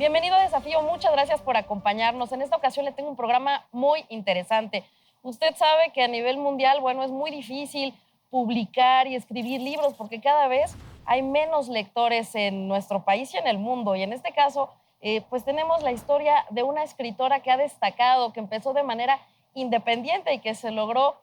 Bienvenido a Desafío, muchas gracias por acompañarnos. En esta ocasión le tengo un programa muy interesante. Usted sabe que a nivel mundial, bueno, es muy difícil publicar y escribir libros porque cada vez hay menos lectores en nuestro país y en el mundo. Y en este caso, pues tenemos la historia de una escritora que ha destacado, que empezó de manera independiente y que se logró,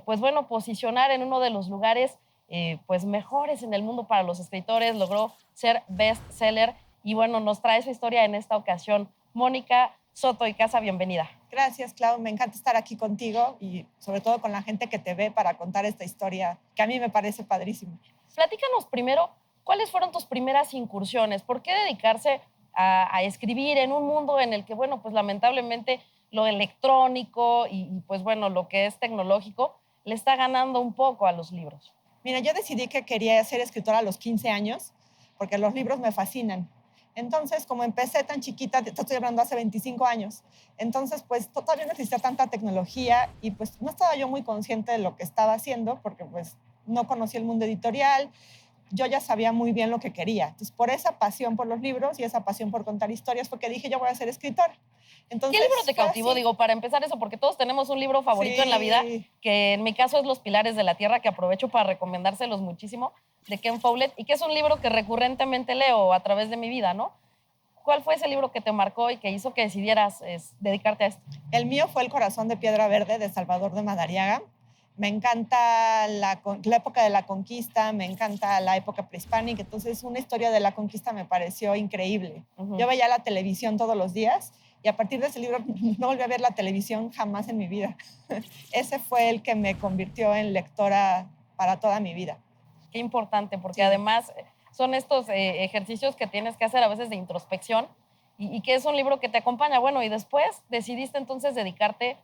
pues bueno, posicionar en uno de los lugares pues mejores en el mundo para los escritores, logró ser bestseller y bueno, nos trae su historia en esta ocasión. Mónica Soto y Casa, bienvenida. Gracias, Clau. Me encanta estar aquí contigo y sobre todo con la gente que te ve para contar esta historia que a mí me parece padrísima. Platícanos primero, ¿cuáles fueron tus primeras incursiones? ¿Por qué dedicarse a escribir en un mundo en el que, bueno, pues lamentablemente lo electrónico pues bueno, lo que es tecnológico le está ganando un poco a los libros? Mira, yo decidí que quería ser escritora a los 15 años porque los libros me fascinan. Entonces, como empecé tan chiquita, te estoy hablando hace 25 años, entonces pues todavía no existía tanta tecnología y pues no estaba yo muy consciente de lo que estaba haciendo porque pues no conocía el mundo editorial, yo ya sabía muy bien lo que quería. Entonces, por esa pasión por los libros y esa pasión por contar historias, fue que dije, yo voy a ser escritora. ¿Qué Entonces, libro te fue cautivó? así. Digo, para empezar eso, porque todos tenemos un libro favorito en la vida, Sí, que en mi caso es Los Pilares de la Tierra, que aprovecho para recomendárselos muchísimo, de Ken Follett, y que es un libro que recurrentemente leo a través de mi vida, ¿no? ¿Cuál fue ese libro que te marcó y que hizo que decidieras dedicarte a esto? el mío fue El corazón de piedra verde de Salvador de Madariaga. Me encanta la época de la conquista, me encanta la época prehispánica, entonces una historia de la conquista me pareció increíble. Yo veía la televisión todos los días y a partir de ese libro no volví a ver la televisión jamás en mi vida. Ese fue el que me convirtió en lectora para toda mi vida. Qué importante, porque Sí. además son estos ejercicios que tienes que hacer a veces de introspección y que es un libro que te acompaña. Bueno, y después decidiste entonces dedicarte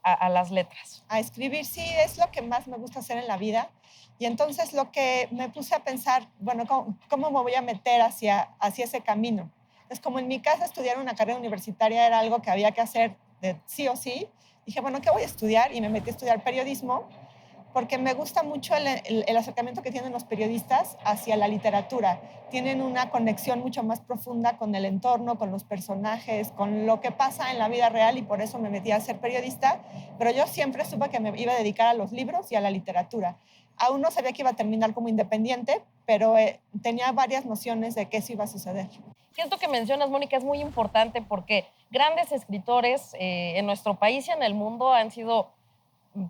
a las letras. A escribir, sí, es lo que más me gusta hacer en la vida. Y entonces lo que me puse a pensar, bueno, ¿cómo me voy a meter hacia ese camino? Es como en mi casa estudiar una carrera universitaria era algo que había que hacer de sí o sí. Dije, bueno, ¿qué voy a estudiar? Y me metí a estudiar periodismo porque me gusta mucho el acercamiento que tienen los periodistas hacia la literatura. Tienen una conexión mucho más profunda con el entorno, con los personajes, con lo que pasa en la vida real y por eso me metí a ser periodista, pero yo siempre supe que me iba a dedicar a los libros y a la literatura. Aún no sabía que iba a terminar como independiente, pero tenía varias nociones de que eso iba a suceder. Y esto que mencionas, Mónica, es muy importante porque grandes escritores en nuestro país y en el mundo han sido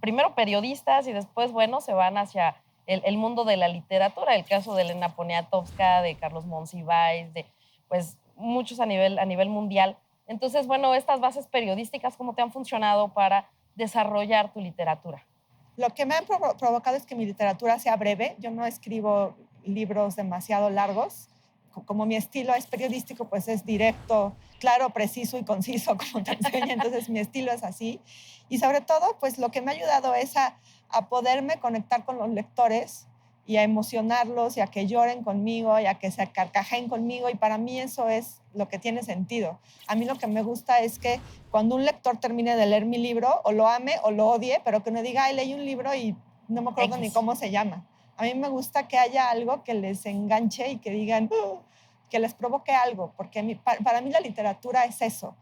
primero periodistas y después, bueno, se van hacia el mundo de la literatura. El caso de Elena Poniatowska, de Carlos Monsiváis, de pues muchos a nivel mundial. Entonces, bueno, estas bases periodísticas, ¿cómo te han funcionado para desarrollar tu literatura? Lo que me ha provocado es que mi literatura sea breve. Yo no escribo libros demasiado largos. Como mi estilo es periodístico, pues es directo, claro, preciso y conciso, como te enseña. Entonces mi estilo es así. Y sobre todo, pues lo que me ha ayudado es a poderme conectar con los lectores y a emocionarlos y a que lloren conmigo y a que se carcajeen conmigo. Y para mí eso es lo que tiene sentido. A mí lo que me gusta es que cuando un lector termine de leer mi libro, o lo ame o lo odie, pero que me diga, ay, leí un libro y no me acuerdo ni X. cómo se llama. A mí me gusta que haya algo que les enganche y que digan, que les provoque algo, porque para mí la literatura es eso.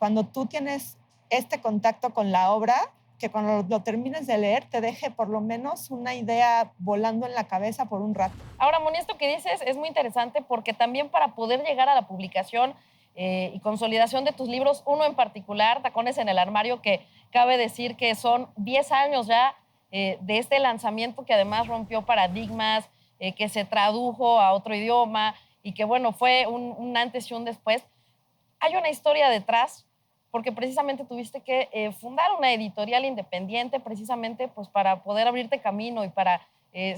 Cuando tú tienes este contacto con la obra, que cuando lo termines de leer te deje por lo menos una idea volando en la cabeza por un rato. Ahora, Moni, esto que dices es muy interesante porque también para poder llegar a la publicación y consolidación de tus libros, uno en particular, Tacones en el Armario, que cabe decir que son 10 años ya de este lanzamiento que además rompió paradigmas, que se tradujo a otro idioma y que, bueno, fue un antes y un después. Hay una historia detrás, porque precisamente tuviste que fundar una editorial independiente precisamente pues, para poder abrirte camino y para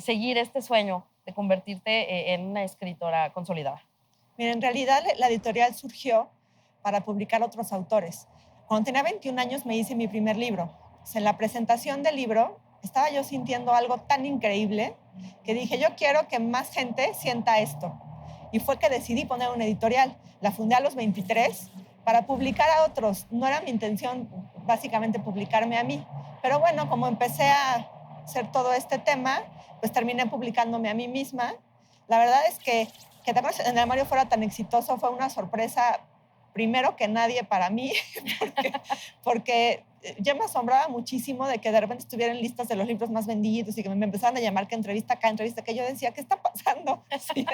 seguir este sueño de convertirte en una escritora consolidada. Mira, en realidad la editorial surgió para publicar otros autores. Cuando tenía 21 años me hice mi primer libro. Pues en la presentación del libro estaba yo sintiendo algo tan increíble que dije, yo quiero que más gente sienta esto. Y fue que decidí poner una editorial. La fundé a los 23 para publicar a otros. No era mi intención básicamente publicarme a mí. Pero bueno, como empecé a hacer todo este tema, pues terminé publicándome a mí misma. La verdad es que en el armario fuera tan exitoso fue una sorpresa primero que nadie para mí, porque yo me asombraba muchísimo de que de repente estuvieran listas de los libros más vendidos y que me empezaran a llamar que entrevista acá, entrevista que yo decía, ¿qué está pasando? Sí,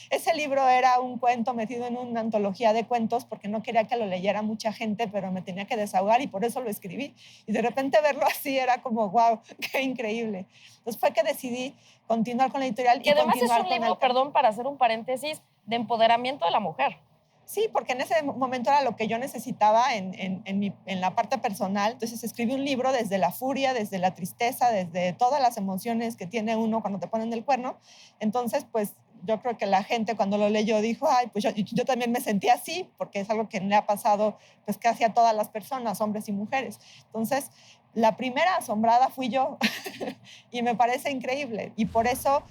ese libro era un cuento metido en una antología de cuentos porque no quería que lo leyera mucha gente, pero me tenía que desahogar y por eso lo escribí. Y de repente verlo así era como, wow, qué increíble. Entonces fue que decidí continuar con la editorial Y y además es continuar un con libro, perdón, para hacer un paréntesis, de empoderamiento de la mujer. Sí, porque en ese momento era lo que yo necesitaba en la parte personal. Entonces escribí un libro desde la furia, desde la tristeza, desde todas las emociones que tiene uno cuando te ponen el cuerno. Entonces, pues yo creo que la gente cuando lo leyó dijo, ay, pues yo también me sentí así, porque es algo que le ha pasado pues casi a todas las personas, hombres y mujeres. Entonces, la primera asombrada fui yo y me parece increíble. Y por eso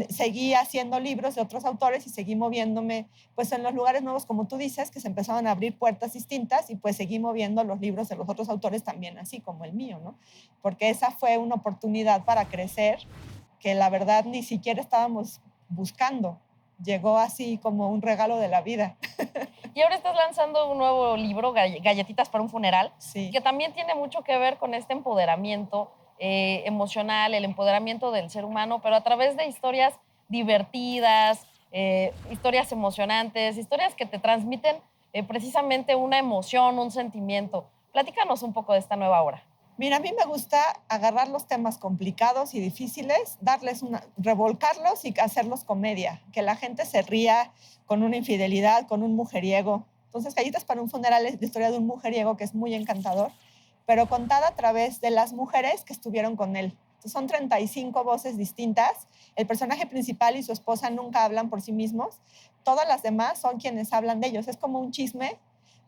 seguí haciendo libros de otros autores y seguí moviéndome pues en los lugares nuevos, como tú dices, que se empezaban a abrir puertas distintas y pues seguí moviendo los libros de los otros autores también, así como el mío, ¿no? Porque esa fue una oportunidad para crecer que la verdad ni siquiera estábamos buscando. Llegó así como un regalo de la vida. Y ahora estás lanzando un nuevo libro, Galletitas para un funeral, Sí. que también tiene mucho que ver con este empoderamiento emocional, el empoderamiento del ser humano, pero a través de historias divertidas, historias emocionantes, historias que te transmiten precisamente una emoción, un sentimiento. Platícanos un poco de esta nueva obra. Mira, a mí me gusta agarrar los temas complicados y difíciles, revolcarlos y hacerlos comedia, que la gente se ría con una infidelidad, con un mujeriego. Entonces, Galletas para un funeral es la historia de un mujeriego que es muy encantador, pero contada a través de las mujeres que estuvieron con él. Entonces, son 35 voces distintas. El personaje principal y su esposa nunca hablan por sí mismos. Todas las demás son quienes hablan de ellos. Es como un chisme.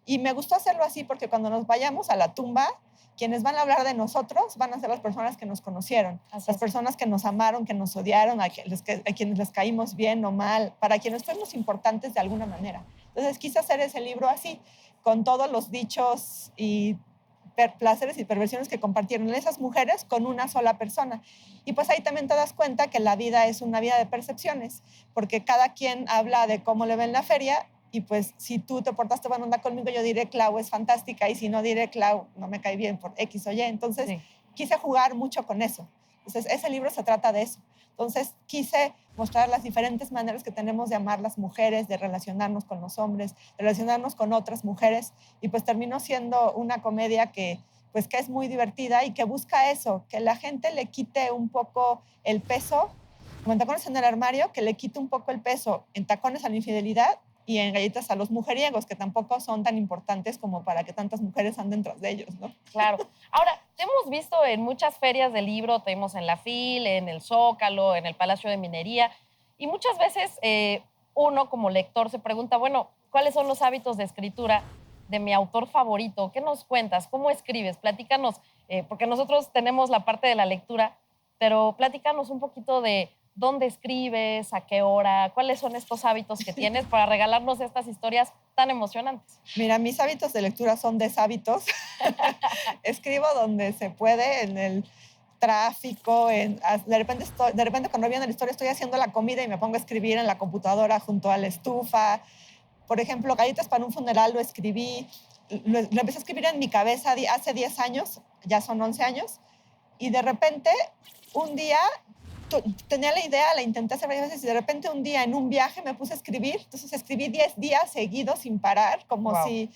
Y me gustó hacerlo así porque cuando nos vayamos a la tumba, quienes van a hablar de nosotros van a ser las personas que nos conocieron, las personas que nos amaron, que nos odiaron, a quienes les caímos bien o mal, para quienes fuimos importantes de alguna manera. Entonces quise hacer ese libro así, con todos los dichos y placeres y perversiones que compartieron esas mujeres con una sola persona. Y pues ahí también te das cuenta que la vida es una vida de percepciones, porque cada quien habla de cómo le ve en la feria y pues si tú te portaste buena onda conmigo, yo diré Clau es fantástica y si no diré Clau no me cae bien por X o Y. Entonces sí, quise jugar mucho con eso. Entonces ese libro se trata de eso. Entonces quise mostrar las diferentes maneras que tenemos de amar las mujeres, de relacionarnos con los hombres, de relacionarnos con otras mujeres y pues terminó siendo una comedia que pues que es muy divertida y que busca eso, que la gente le quite un poco el peso, como en Tacones en el Armario, que le quite un poco el peso en Tacones a la infidelidad y en Galletas a los mujeriegos, que tampoco son tan importantes como para que tantas mujeres anden tras de ellos, ¿no? Claro. Ahora, te hemos visto en muchas ferias de libro, te vimos en la FIL, en el Zócalo, en el Palacio de Minería, y muchas veces uno como lector se pregunta, bueno, ¿cuáles son los hábitos de escritura de mi autor favorito? ¿Qué nos cuentas? ¿Cómo escribes? Platícanos, porque nosotros tenemos la parte de la lectura, pero platícanos un poquito de dónde escribes, a qué hora, cuáles son estos hábitos que tienes para regalarnos estas historias tan emocionantes. Mira, mis hábitos de lectura son deshábitos. Escribo donde se puede, en el tráfico, de repente cuando viene la historia estoy haciendo la comida y me pongo a escribir en la computadora junto a la estufa. Por ejemplo, Galletas para un funeral lo escribí, lo empecé a escribir en mi cabeza hace 10 años, ya son 11 años, y de repente un día tenía la idea, la intenté hacer varias veces y de repente un día en un viaje me puse a escribir, entonces escribí 10 días seguidos sin parar, como si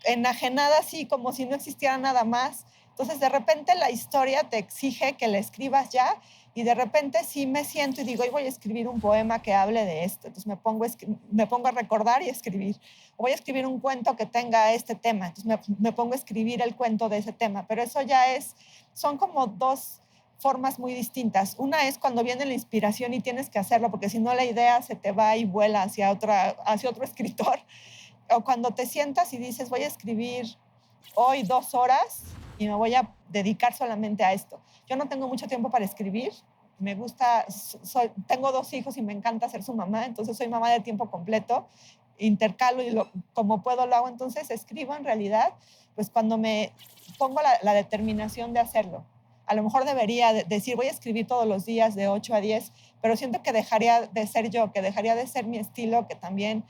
enajenada así, como si no existiera nada más. Entonces de repente la historia te exige que la escribas ya y de repente sí me siento y digo, hoy voy a escribir un poema que hable de esto. Entonces me pongo a recordar y a escribir. O voy a escribir un cuento que tenga este tema. Entonces me pongo a escribir el cuento de ese tema. Pero eso ya son como dos formas muy distintas. Una es cuando viene la inspiración y tienes que hacerlo, porque si no la idea se te va y vuela hacia otro escritor. O cuando te sientas y dices, voy a escribir hoy 2 horas y me voy a dedicar solamente a esto. Yo no tengo mucho tiempo para escribir. Me gusta, tengo 2 hijos y me encanta ser su mamá, entonces soy mamá de tiempo completo. Intercalo y como puedo lo hago. Entonces escribo en realidad, pues cuando me pongo la determinación de hacerlo. A lo mejor debería decir, voy a escribir todos los días de 8 a 10, pero siento que dejaría de ser yo, que dejaría de ser mi estilo, que también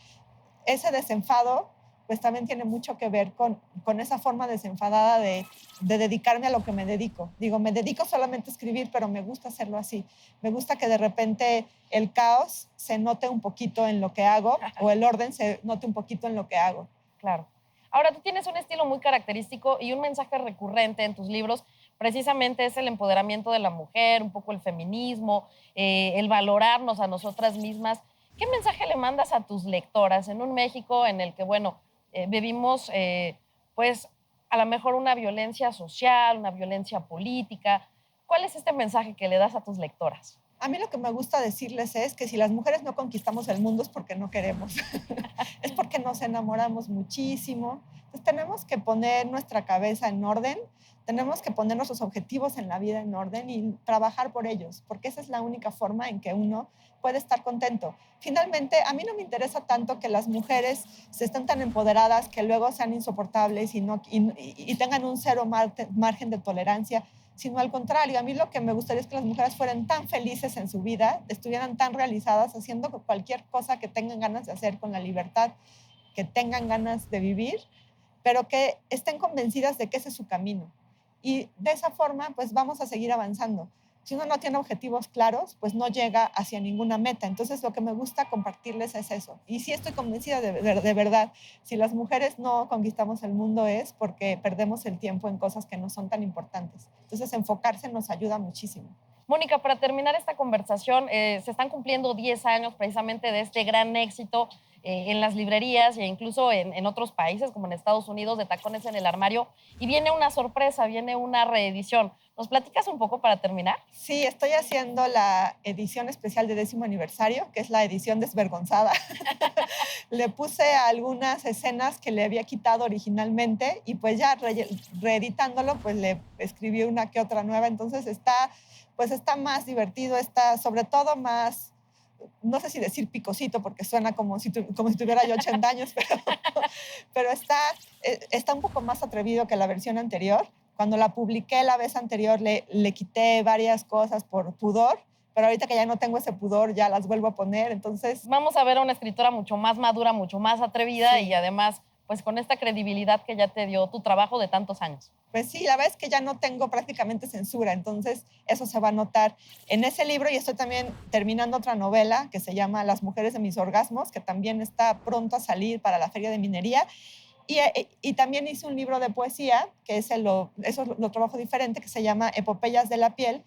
ese desenfado pues también tiene mucho que ver con esa forma desenfadada de dedicarme a lo que me dedico. Digo, me dedico solamente a escribir, pero me gusta hacerlo así. Me gusta que de repente el caos se note un poquito en lo que hago o el orden se note un poquito en lo que hago. Claro. Ahora, tú tienes un estilo muy característico y un mensaje recurrente en tus libros, precisamente es el empoderamiento de la mujer, un poco el feminismo, el valorarnos a nosotras mismas. ¿Qué mensaje le mandas a tus lectoras en un México en el que, bueno, vivimos, pues, a lo mejor una violencia social, una violencia política? ¿Cuál es este mensaje que le das a tus lectoras? A mí lo que me gusta decirles es que si las mujeres no conquistamos el mundo es porque no queremos, es porque nos enamoramos muchísimo. Entonces tenemos que poner nuestra cabeza en orden, tenemos que poner nuestros objetivos en la vida en orden y trabajar por ellos, porque esa es la única forma en que uno puede estar contento. Finalmente, a mí no me interesa tanto que las mujeres se estén tan empoderadas que luego sean insoportables y tengan un cero margen de tolerancia, sino al contrario, a mí lo que me gustaría es que las mujeres fueran tan felices en su vida, estuvieran tan realizadas haciendo cualquier cosa que tengan ganas de hacer con la libertad que tengan ganas de vivir, pero que estén convencidas de que ese es su camino. Y de esa forma, pues vamos a seguir avanzando. Si uno no tiene objetivos claros, pues no llega hacia ninguna meta. Entonces, lo que me gusta compartirles es eso. Y sí estoy convencida de verdad, si las mujeres no conquistamos el mundo es porque perdemos el tiempo en cosas que no son tan importantes. Entonces, enfocarse nos ayuda muchísimo. Mónica, para terminar esta conversación, se están cumpliendo 10 años precisamente de este gran éxito en las librerías e incluso en otros países, como en Estados Unidos, de Tacones en el Armario. Y viene una sorpresa, viene una reedición. ¿Nos platicas un poco para terminar? Sí, estoy haciendo la edición especial de 10º aniversario, que es la edición desvergonzada. Le puse algunas escenas que le había quitado originalmente y pues ya reeditándolo, pues le escribí una que otra nueva. Entonces pues está más divertido, está sobre todo más, no sé si decir picosito, porque suena como como si tuviera yo 80 años, pero está un poco más atrevido que la versión anterior. Cuando la publiqué la vez anterior le quité varias cosas por pudor, pero ahorita que ya no tengo ese pudor ya las vuelvo a poner, entonces... Vamos a ver a una escritora mucho más madura, mucho más atrevida Sí. y además, pues con esta credibilidad que ya te dio tu trabajo de tantos años. Pues sí, la verdad es que ya no tengo prácticamente censura, entonces eso se va a notar en ese libro y estoy también terminando otra novela que se llama Las mujeres de mis orgasmos, que también está pronto a salir para la Feria de Minería. Y también hice un libro de poesía, que eso lo trabajo diferente, que se llama Epopeyas de la piel,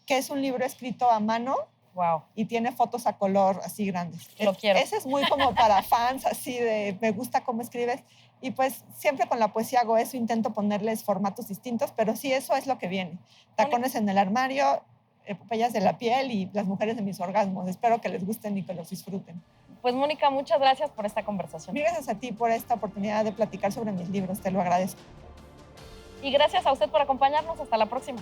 que es un libro escrito a mano. Wow. Y tiene fotos a color así grandes. Lo quiero. Ese es muy como para fans, así de me gusta cómo escribes. Y pues siempre con la poesía hago eso, intento ponerles formatos distintos, pero sí, eso es lo que viene. Tacones en el armario, Epopeyas de la piel y Las mujeres de mis orgasmos. Espero que les gusten y que los disfruten. Pues Mónica, muchas gracias por esta conversación. Gracias a ti por esta oportunidad de platicar sobre mis libros, te lo agradezco. Y gracias a usted por acompañarnos. Hasta la próxima.